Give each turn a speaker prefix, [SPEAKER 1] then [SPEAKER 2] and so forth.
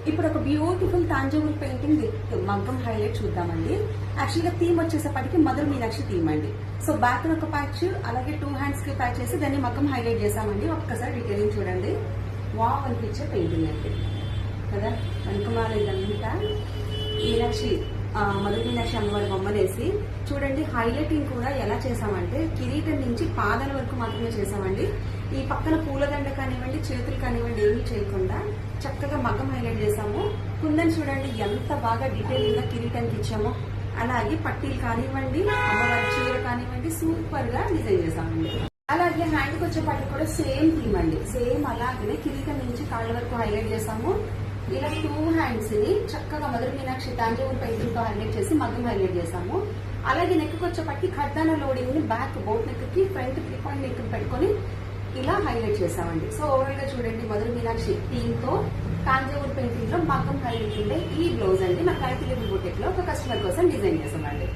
[SPEAKER 1] ఇప్పుడు ఒక beautiful Thanjavur painting with మగ్గం హైలైట్ చూద్దామండి. యాక్చువల్గా థీమ్ వచ్చేసేపటికి మదర్ మీనాక్షి థీమ్ అండి. సో బ్యాక్ ఒక ప్యాచ్, అలాగే 2 హ్యాండ్స్ కి ప్యాచ్ చేసి దాన్ని మగ్గం హైలైట్ చేసామండి. ఒక్కసారి డీటెయిలింగ్ చూడండి. వావ్ అనిపించే పెయింటింగ్ అండి కదా. వెనుకమాల ఇదంతా మీనాక్షి, మదర్ మీనాక్షి అమ్మవారి బొమ్మలేసి చూడండి. హైలైటింగ్ కూడా ఎలా చేసామంటే కిరీటం నుంచి పాదాల వరకు మాత్రమే చేసామండి. ఈ పక్కన పూలదండ కానివ్వండి, చేతులు కానివ్వండి ఏమీ చేయకుండా చక్కగా మగ్గం హైలైట్ చేసాము. కుందని చూడండి ఎంత బాగా డీటెయిలింగ్ గా కిరీటానికి ఇచ్చామో. అలాగే పట్టీలు కానివ్వండి, అమ్మవారి చీర కానివ్వండి సూపర్ గా డిజైన్ చేసామండి. అలాగే హ్యాండ్కి వచ్చే పట్టు కూడా సేమ్ థీమ్ అండి. సేమ్ అలాగే కిరీటం నుంచి కాళ్ళ వరకు హైలైట్ చేసాము. ఇలా 2 హ్యాండ్స్ ని చక్కగా మదర్ మీనాక్షి తాంజావూర్ పెయింటింగ్ తో హైలైట్ చేసి మగ్గం హైలైట్ చేసాము. అలాగే నెక్ వచ్చే పట్టి ఖడ్డాన లోడింగ్ ని బ్యాక్ బోట్ నెక్ కి ఫ్రంట్ 3 పాయింట్ నెక్ పెట్టుకుని ఇలా హైలైట్ చేసామండి. సో ఓవరాల్ గా చూడండి మదర్ మీనాక్షి థీమ్ తో తాంజావూర్ పెయింటింగ్ లో మగ్గం హైలైట్ ఉండే ఈ బ్లౌజ్ అండి మన కైతిలి బుటిక్ లో ఒక కస్టమర్ కోసం డిజైన్ చేసామండి.